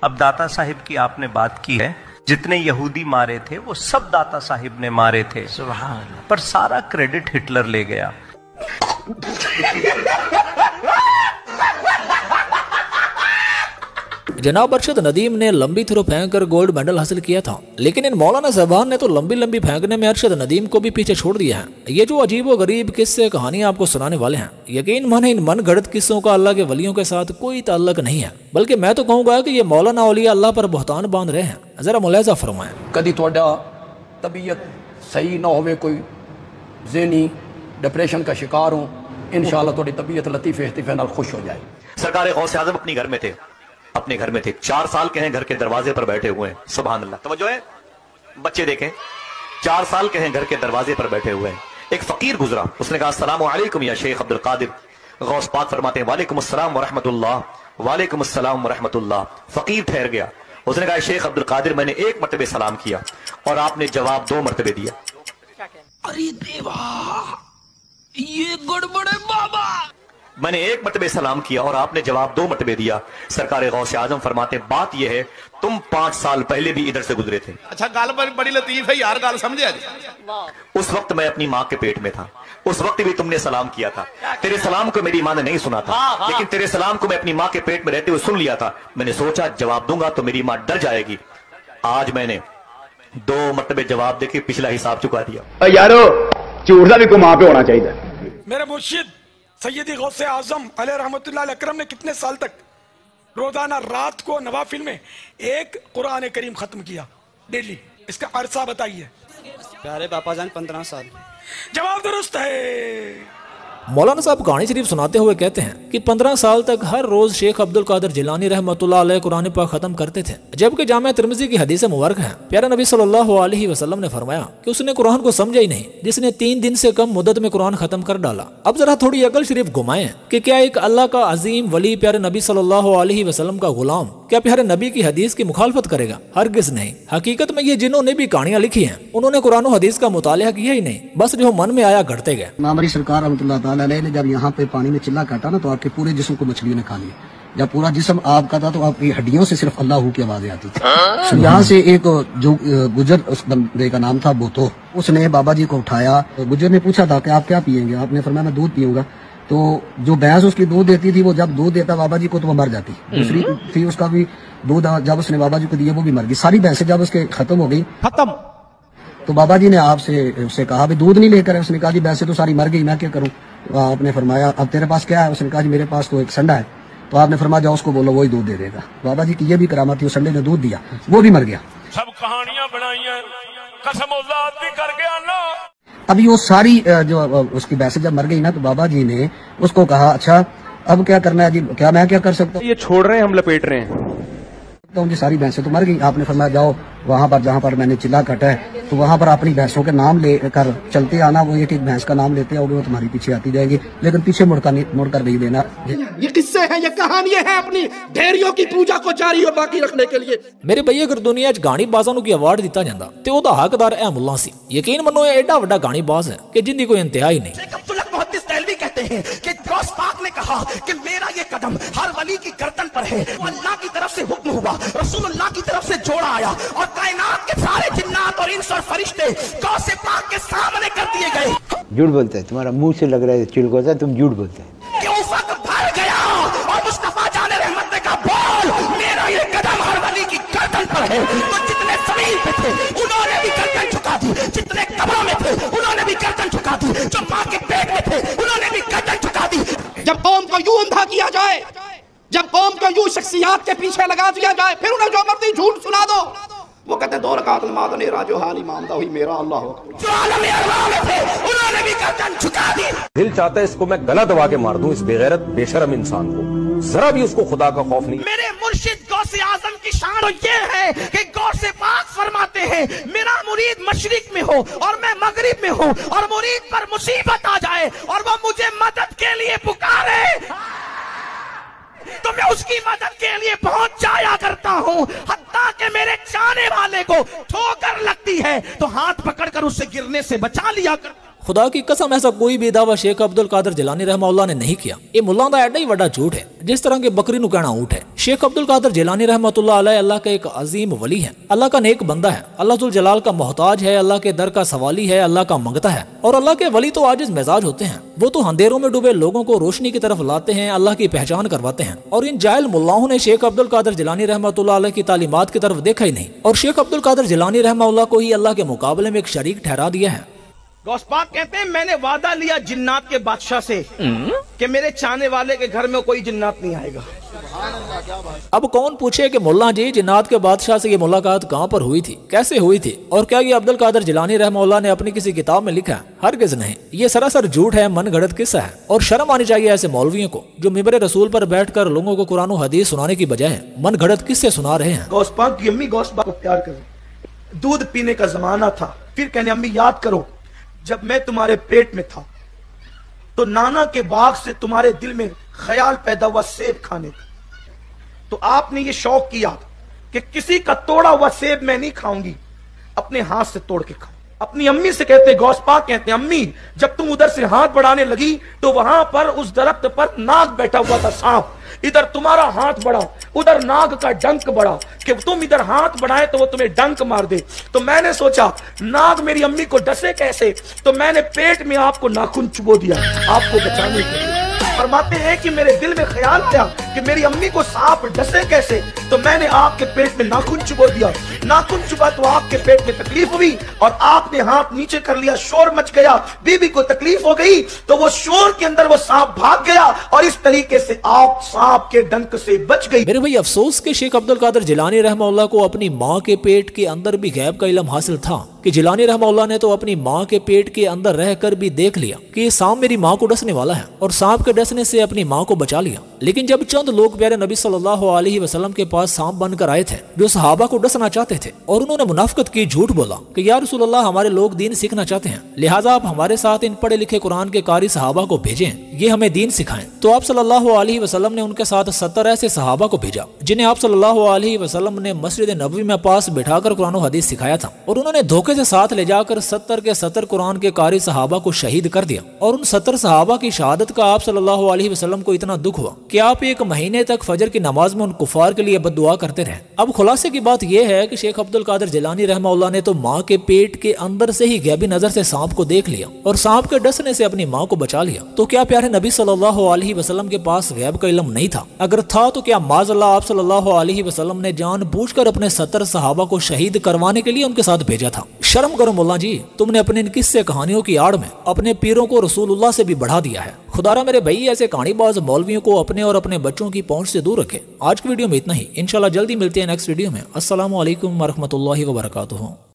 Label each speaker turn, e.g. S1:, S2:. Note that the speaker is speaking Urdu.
S1: اب داتا صاحب کی آپ نے بات کی ہے، جتنے یہودی مارے تھے وہ سب داتا صاحب نے مارے تھے،
S2: سبحان اللہ،
S1: پر سارا کریڈٹ ہٹلر لے گیا۔
S3: جناب ارشد ندیم نے لمبی تھرو پھینک کر گولڈ میڈل حاصل کیا تھا، لیکن ان مولانا صاحبان نے تو لمبی پھینکنے میں ارشد ندیم کو بھی پیچھے چھوڑ دیا ہے۔ یہ جو عجیب و غریب قصے کہانیاں آپ کو سنانے والے ہیں، یقین مانے ان من گھڑت قصوں کا اللہ کے ولیوں کے ساتھ کوئی تعلق نہیں ہے، بلکہ میں تو کہوں گا کہ یہ مولانا اولیاء اللہ پر بہتان باندھ رہے ہیں۔ ذرا ملاحظہ فرمائیں۔
S4: کدی تھوڑا طبیعت صحیح نہ ہوئے، کوئی ذہنی ڈپریشن کا شکار ہوں، انشاءاللہ تھوڑی طبیعت لطیفے احتفے نال خوش ہو جائے۔
S5: سرکار غوث اعظم اپنے گھر میں تھے 4 سال کے ہیں، گھر کے دروازے پر بیٹھے ہوئے ہیں، سبحان اللہ، توجہ ہے، بچے دیکھیں، 4 سال کے ہیں، گھر کے دروازے پر بیٹھے ہوئے ہیں۔ ایک فقیر گزرا، اس نے کہا السلام علیکم یا شیخ عبد القادر۔ غوث پاک فرماتے ہیں وعلیکم السلام ورحمۃ اللہ، وعلیکم السلام ورحمۃ اللہ۔ فقیر ٹھہر گیا، اس نے کہا شیخ عبد القادر میں نے 1 مرتبہ سلام کیا اور آپ نے جواب 2 مرتبہ دیا۔
S4: ارے دیوا، یہ گڑبڑ ہے بابا۔
S5: میں نے 1 مرتبہ سلام کیا اور آپ نے جواب 2 مرتبہ دیا۔ سرکار غوث اعظم فرماتے ہیں بات یہ ہے تم 5 سال پہلے بھی ادھر سے گزرے تھے۔
S2: اچھا گال بڑی لطیف ہے یار، گال سمجھے جی۔
S5: اس وقت میں اپنی ماں کے پیٹ میں تھا، اس وقت بھی تم نے سلام کیا تھا، تیرے سلام کو میری ماں نے نہیں سنا تھا، لیکن تیرے سلام کو میں اپنی ماں کے پیٹ میں رہتے ہوئے سن لیا تھا۔ میں نے سوچا جواب دوں گا تو میری ماں ڈر جائے گی، آج میں نے 2 مرتبہ جواب دے کے پچھلا حساب چکا دیا۔
S6: یارو جھوٹ کا بھی کوئی ماں پہ ہونا چاہیے۔
S7: میرے مرشد سیدی غوث اعظم علیہ رحمت اللہ علیہ اکرم نے کتنے سال تک روزانہ رات کو نوافل میں 1 قرآن کریم ختم کیا ڈیلی؟ اس کا عرصہ بتائیے۔
S8: پیارے باپا جان 15 سال۔
S7: جواب درست ہے۔
S3: مولانا صاحب کہانی شریف سناتے ہوئے کہتے ہیں کہ 15 سال تک ہر روز شیخ عبد القادر جیلانی رحمۃ اللہ علیہ قرآن پاک ختم کرتے تھے، جبکہ جامع ترمذی کی حدیث مبارک ہے، پیارے نبی صلی اللہ علیہ وسلم نے فرمایا کہ اس نے قرآن کو سمجھا ہی نہیں جس نے 3 دن سے کم مدت میں قرآن ختم کر ڈالا۔ اب ذرا تھوڑی عقل شریف گھمائیں کہ کیا ایک اللہ کا عظیم ولی پیارے نبی صلی اللہ علیہ وسلم کا غلام کیا پیارے نبی کی حدیث کی مخالفت کرے گا؟ ہرگز نہیں۔ حقیقت میں یہ جنہوں نے بھی کہانیاں لکھی ہیں انہوں نے قرآن و حدیث کا مطالعہ کیا ہی نہیں، بس جو من میں آیا گھڑتے گئے۔
S9: ہماری سرکار رحمۃ اللہ تعالیٰ علیہ نے جب یہاں پہ پانی میں چلا کاٹا نا تو آپ کے پورے جسم کو مچھلیوں نے کھا لیا۔ جب پورا جسم آپ کا تھا تو آپ کی ہڈیوں سے صرف اللہ کی آوازیں آتی تھی۔ یہاں سے ایک جو گجر، اس بندے کا نام تھا بوتو، اس نے بابا جی کو اٹھایا۔ گجر نے پوچھا تھا کہ آپ کیا پیئیں گے؟ آپ نے فرمایا میں دودھ پیوں گا۔ تو جو بھینس اس کی دودھ دیتی تھی وہ جب دودھ دیتا بابا جی کو تو وہ مر جاتی، دوسری تھی اس کا بھی دودھ جب اس نے بابا جی کو دیا وہ بھی مر گئی۔ ساری بھینسیں جب اس کے ختم ہو گئی تو بابا جی نے آپ سے کہا بھی دودھ نہیں لے کر، اس نے کہا جی بھینسیں تو ساری مر گئی، میں کیا کروں؟ آپ نے فرمایا اب تیرے پاس کیا ہے؟ اس نے کہا جی میرے پاس تو ایک سنڈا ہے۔ تو آپ نے فرمایا جاؤ اس کو بولو وہی دودھ دے دے گا۔ بابا جی کی یہ بھی کرامت تھی، اس سنڈے نے دودھ دیا، وہ بھی مر گیا۔
S7: سب کہانیاں بنائی ہیں، قسم اللہ بھی کر گیا نا۔
S9: ابھی وہ ساری جو اس کی بھینسیں جب مر گئی نا تو بابا جی نے اس کو کہا اچھا اب کیا کرنا ہے جی؟ کیا میں کیا کر سکتا ہوں؟
S6: یہ چھوڑ رہے ہیں ہم لپیٹ رہے ہیں
S9: جی ساری بھینسیں تو مر گئی۔ آپ نے فرمایا جاؤ وہاں پر جہاں پر میں نے چلا کاٹا ہے تو وہاں پر اپنی بھینسوں کے نام لے کر چلتے آنا، وہ ایک بھینس کا نام لیتے آؤ گے وہ تمہاری پیچھے آتی جائے گی، لیکن پیچھے مڑ کر نہیں دینا۔
S4: یہ قصے ہیں، یہ کہانیاں ہیں اپنی ڈھیریوں کی پوجا کو جاری اور باقی رکھنے کے لیے۔
S3: میرے بھائی اگر دنیا چ گاڑی بازوں کی ایوارڈ دیتا جاتا تو وہ حقدار اے ملا سی۔ یقین منو یہ ایڈا وڈا گاڑی باز ہے کہ جن کی کوئی انتہا ہی نہیں۔
S4: کہتے ہیں کہ غوث پاک نے کہا کہ میرا یہ قدم ہر ولی کی گردن پر ہے، وہ اللہ کی طرف سے حکم ہوا، رسول اللہ کی طرف سے جوڑا آیا اور کائنات کے سارے جنات اور انس اور فرشتے غوث پاک کے سامنے کر دیے گئے۔
S8: جھوٹ بولتے ہیں، تمہارا منہ سے لگ رہا ہے چلکوتا ہے، تم جھوٹ بولتے ہیں۔
S4: کہ افق بھر گیا اور مصطفیٰ جان رحمت نے کہا بول میرا یہ قدم ہر ولی کی گردن پر ہے۔ تو جتنے زمین پہ تھے انہوں نے بھی گردن جھکا دی، جتنے قبروں میں تھے انہوں نے بھی گردن جھکا دی، جو ماں کے پیٹ میں تھے انہوں نے بھی گردن جھکا دی۔ جب قوم کو یوں اندھا کیا جائے، جب قوم کو یوں شخصیات کے پیچھے لگا دیا جائے، پھر انہیں جو مرضی جھوٹ سنا دو، وہ کہتے 2 رکعت نماز نے راجو حال امام دا ہوئی میرا اللہ ہو۔ جو عالم ارواح میں تھے انہوں نے بھی گردن جھکا دی۔
S6: دل چاہتا ہے اس کو میں گلا دبا کے مار دوں، اس بے غیرت بے شرم انسان کو، ذرا بھی اس کو خدا کا خوف نہیں۔
S4: میرے مرشد غوث اعظم کی شان یہ ہے کہ غوث پاک فرماتے ہیں میرا مرید مشرق میں ہو اور میں مغرب میں ہوں اور مرید پر مصیبت آ جائے اور وہ مجھے مدد کے لیے پکارے تو میں اس کی مدد کے لیے پہنچ جایا کرتا ہوں، حتیٰ کہ میرے چاہنے والے کو ٹھوکر لگتی ہے تو ہاتھ پکڑ کر اسے گرنے سے بچا لیا کرتا ہوں۔
S3: خدا کی قسم ایسا کوئی بھی دعویٰ شیخ عبد القادر جیلانی رحمہ اللہ نے نہیں کیا. یہ ملا دا ایڈا ہی بڑا جھوٹ ہے جس طرح کے بکری نو کہنا اونٹ ہے. شیخ عبد القادر جیلانی رحمۃ اللہ علیہ اللہ کا ایک عظیم ولی ہے، اللہ کا نیک بندہ ہے، اللہ ذوالجلال کا محتاج ہے، اللہ کے در کا سوالی ہے، اللہ کا منگتا ہے. اور اللہ کے ولی تو عاجز مزاج ہوتے ہیں، وہ تو اندھیروں میں ڈوبے لوگوں کو روشنی کی طرف لاتے ہیں، اللہ کی پہچان کرواتے ہیں. اور ان جاہل ملاؤں نے شیخ عبد القادر جیلانی رحمۃ اللہ علیہ کی تعلیمات کی طرف دیکھا ہی نہیں، اور شیخ عبد القادر جیلانی رحمہ اللہ کو ہی اللہ کے مقابلے میں ایک شریک ٹھہرا دیا ہے.
S4: غوث پاک کہتے ہیں میں نے وعدہ لیا جنات کے بادشاہ سے کہ میرے چاہنے والے کے گھر میں کوئی جنات نہیں آئے گا.
S3: اب کون پوچھے کہ مولا جی جنات کے بادشاہ سے یہ ملاقات کہاں پر ہوئی تھی، کیسے ہوئی تھی، اور کیا یہ عبد القادر جیلانی رحمہ اللہ نے اپنی کسی کتاب میں لکھا ہے؟ ہرگز نہیں، یہ سراسر جھوٹ ہے، من گھڑت قصہ ہے. اور شرم آنی چاہیے ایسے مولویوں کو جو ممبر رسول پر بیٹھ کر لوگوں کو قرآن و حدیث سنانے کی بجائے من گھڑت قصے سنا رہے ہیں.
S4: غوث پاک کی امی غوث پاک کو پیار کریں. دودھ پینے کا زمانہ تھا، پھر کہنے امی یاد کرو جب میں تمہارے پیٹ میں تھا تو نانا کے باغ سے تمہارے دل میں خیال پیدا ہوا سیب کھانے کا، تو آپ نے یہ شوق کیا کہ کسی کا توڑا ہوا سیب میں نہیں کھاؤں گی، اپنے ہاتھ سے توڑ کے کھاؤں. اپنی امی سے کہتے غوث پاک کہتے ہیں امی جب تم ادھر سے ہاتھ بڑھانے لگی تو وہاں پر اس درخت پر ناگ بیٹھا ہوا تھا سانپ، ادھر تمہارا ہاتھ بڑھا ادھر ناگ کا ڈنک بڑھا کہ تم ادھر ہاتھ بڑھائے تو وہ تمہیں ڈنک مار دے. تو میں نے سوچا ناگ میری امی کو ڈسے کیسے، تو میں نے پیٹ میں آپ کو ناخن چبو دیا آپ کو بچانے کے لیے. فرماتے ہیں کہ میرے دل میں خیال آیا کہ میری امی کو سانپ ڈسے کیسے، تو میں نے آپ کے پیٹ میں ناخن چبو دیا. ناخن چبا تو آپ کے پیٹ میں تکلیف ہوئی اور آپ نے ہاتھ نیچے کر لیا، شور مچ گیا، بی بی کو تکلیف ہو گئی، تو وہ شور کے اندر وہ سانپ بھاگ گیا اور اس طریقے سے آپ سانپ کے ڈنک سے بچ گئی.
S3: میرے بھائی افسوس کہ شیخ عبد القادر جیلانی رحمہ اللہ کو اپنی ماں کے پیٹ کے اندر بھی غیب کا علم حاصل تھا کہ جیلانی رحمہ اللہ نے تو اپنی ماں کے پیٹ کے اندر رہ کر بھی دیکھ لیا کہ یہ سانپ میری ماں کو ڈسنے والا ہے اور سانپ کے ڈسنے سے اپنی ماں کو بچا لیا. لیکن جب چند لوگ پیارے نبی صلی اللہ علیہ وسلم کے پاس سانپ بن کر آئے تھے جو صحابہ کو ڈسنا چاہتے تھے اور انہوں نے منافقت کی، جھوٹ بولا کہ یا رسول اللہ ہمارے لوگ دین سیکھنا چاہتے ہیں، لہٰذا آپ ہمارے ساتھ ان پڑھے لکھے قرآن کے قاری صحابہ کو بھیجیں، یہ ہمیں دین سکھائیں. تو آپ صلی اللہ علیہ وسلم نے ان کے ساتھ 70 ایسے صحابہ کو بھیجا جنہیں آپ صلی اللہ علیہ وسلم نے مسجد نبوی میں پاس بٹھا کر قرآن و حدیث سکھایا تھا. اور انہوں نے دھوکے سے ساتھ لے جا کر 70 کے 70 قرآن کے قاری صحابہ کو شہید کر دیا. اور ان 70 صحابہ کی شہادت کا آپ صلی اللہ علیہ وسلم کو اتنا دکھ ہوا کہ آپ ایک مہینے تک فجر کی نماز میں ان کفار کے لیے بد دعا کرتے رہے. اب خلاصے کی بات یہ ہے کہ شیخ عبد القادر جیلانی رحمہ اللہ نے تو ماں کے پیٹ کے اندر سے ہی غیبی نظر سے سانپ کو دیکھ لیا اور سانپ کے ڈسنے سے اپنی ماں کو بچا لیا. تو کیا پیارے نبی صلی اللہ علیہ وسلم کے پاس غیب کا علم نہیں تھا؟ اگر تھا تو کیا معاذ اللہ آپ صلی اللہ علیہ وسلم نے جان بوجھ کر اپنے 70 صحابہ کو شہید کروانے کے لیے ان کے ساتھ بھیجا تھا؟ شرم کرو مولا جی، تم نے اپنے ان قصے کہانیوں کی آڑ میں اپنے پیروں کو رسول اللہ سے بھی بڑھا دیا ہے. خدا را میرے بھائی ایسے کہانی باز مولویوں کو اپنے اور اپنے بچوں کی پہنچ سے دور رکھے. آج کی ویڈیو میں اتنا ہی، انشاءاللہ جلدی ملتے ہیں نیکسٹ ویڈیو میں. السلام علیکم ورحمۃ اللہ وبرکاتہ.